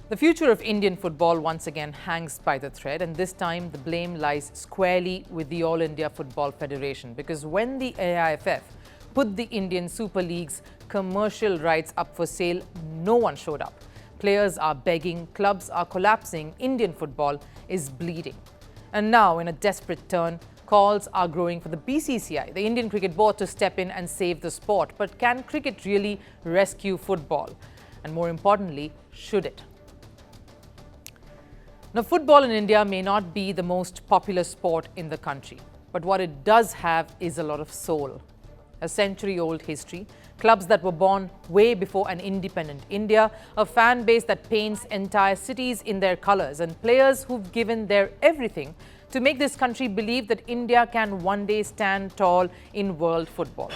The future of Indian football once again hangs by the thread, and this time the blame lies squarely with the All India Football Federation, because when the AIFF put the Indian Super League's commercial rights up for sale, no one showed up. Players are begging, clubs are collapsing, Indian football is bleeding. And now, in a desperate turn, calls are growing for the BCCI, the Indian Cricket Board, to step in and save the sport. But can cricket really rescue football? And more importantly, should it? Now, football in India may not be the most popular sport in the country, but what it does have is a lot of soul. A century-old history, clubs that were born way before an independent India, a fan base that paints entire cities in their colors, and players who've given their everything to make this country believe that India can one day stand tall in world football.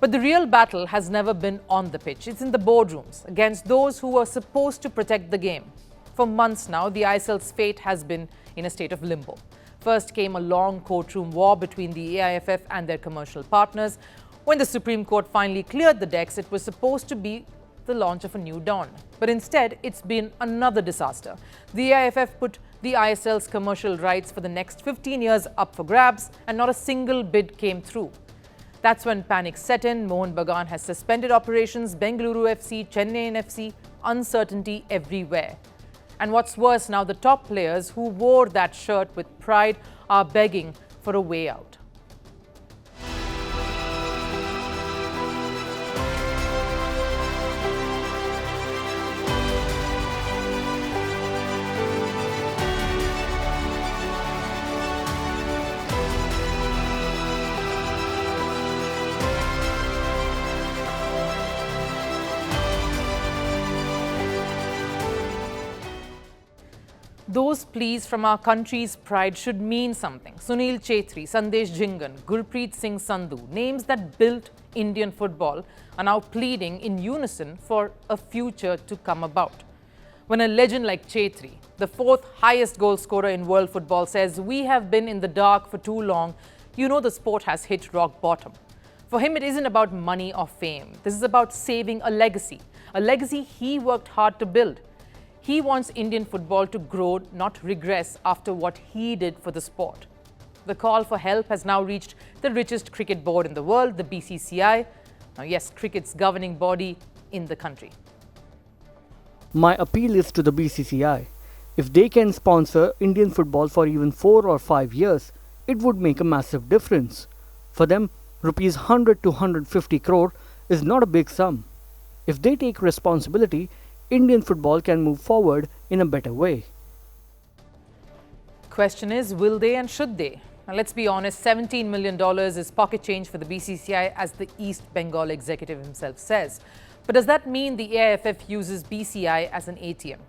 But the real battle has never been on the pitch. It's in the boardrooms, against those who were supposed to protect the game. For months now, the ISL's fate has been in a state of limbo. First came a long courtroom war between the AIFF and their commercial partners. When the Supreme Court finally cleared the decks, it was supposed to be the launch of a new dawn. But instead, it's been another disaster. The AIFF put the ISL's commercial rights for the next 15 years up for grabs, and not a single bid came through. That's when panic set in. Mohun Bagan has suspended operations, Bengaluru FC, Chennai FC, uncertainty everywhere. And what's worse, now the top players who wore that shirt with pride are begging for a way out. Those pleas from our country's pride should mean something. Sunil Chhetri, Sandesh, Jhingan, Gurpreet Singh, Sandhu, names that built Indian football, are now pleading in unison for a future to come about. When a legend like Chhetri, the fourth highest goal scorer in world football, says, "We have been in the dark for too long," you know the sport has hit rock bottom. For him, it isn't about money or fame. This is about saving a legacy he worked hard to build. He wants Indian football to grow, not regress, after what he did for the sport. The call for help has now reached the richest cricket board in the world, the BCCI. Now, yes, cricket's governing body in the country. My appeal is to the BCCI. If they can sponsor Indian football for even 4 or 5 years, it would make a massive difference. For them, rupees 100 to 150 crore is not a big sum. If they take responsibility, Indian football can move forward in a better way. Question is, will they and should they? Now, let's be honest, $17 million is pocket change for the BCCI, as the East Bengal executive himself says. But does that mean the AIFF uses BCI as an ATM?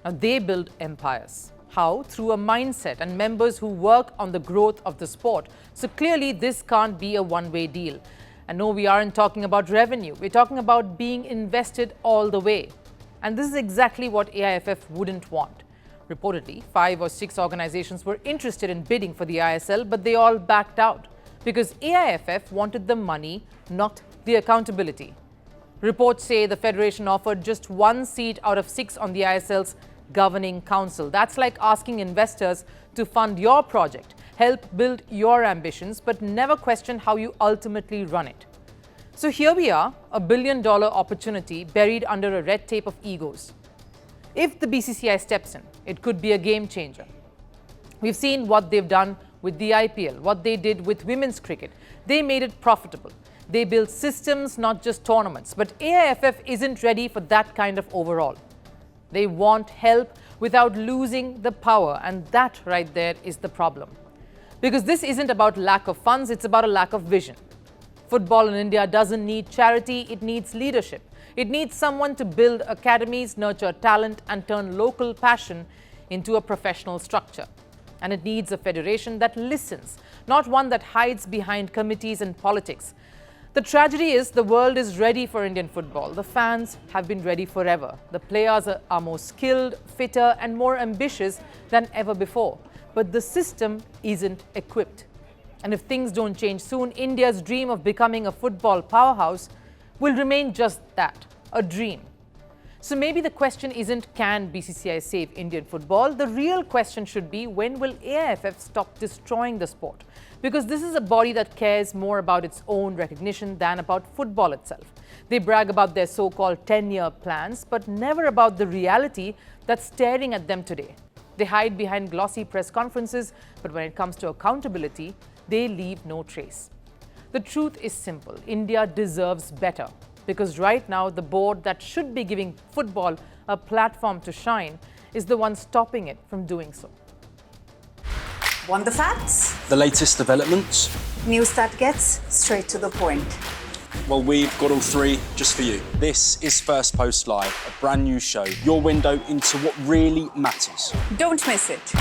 Now, they build empires. How? Through a mindset and members who work on the growth of the sport. So clearly, this can't be a one-way deal. And no, we aren't talking about revenue. We're talking about being invested all the way. And this is exactly what AIFF wouldn't want. Reportedly, 5 or 6 organizations were interested in bidding for the ISL, but they all backed out because AIFF wanted the money, not the accountability. Reports say the federation offered just 1 seat out of 6 on the ISL's governing council. That's like asking investors to fund your project, help build your ambitions, but never question how you ultimately run it. So here we are, a $1 billion opportunity buried under a red tape of egos. If the BCCI steps in, it could be a game changer. We've seen what they've done with the IPL, what they did with women's cricket. They made it profitable. They built systems, not just tournaments. But AIFF isn't ready for that kind of overhaul. They want help without losing the power, and that right there is the problem. Because this isn't about lack of funds, it's about a lack of vision. Football in India doesn't need charity, it needs leadership. It needs someone to build academies, nurture talent, and turn local passion into a professional structure. And it needs a federation that listens, not one that hides behind committees and politics. The tragedy is the world is ready for Indian football. The fans have been ready forever. The players are more skilled, fitter, and more ambitious than ever before. But the system isn't equipped. And if things don't change soon, India's dream of becoming a football powerhouse will remain just that, a dream. So maybe the question isn't can BCCI save Indian football? The real question should be when will AIFF stop destroying the sport? Because this is a body that cares more about its own recognition than about football itself. They brag about their so-called 10-year plans, but never about the reality that's staring at them today. They hide behind glossy press conferences, but when it comes to accountability, they leave no trace. The truth is simple. India deserves better. Because right now, the board that should be giving football a platform to shine is the one stopping it from doing so. Want the facts? The latest developments? News that gets straight to the point. Well, we've got all three just for you. This is Firstpost Live, a brand new show, your window into what really matters. Don't miss it.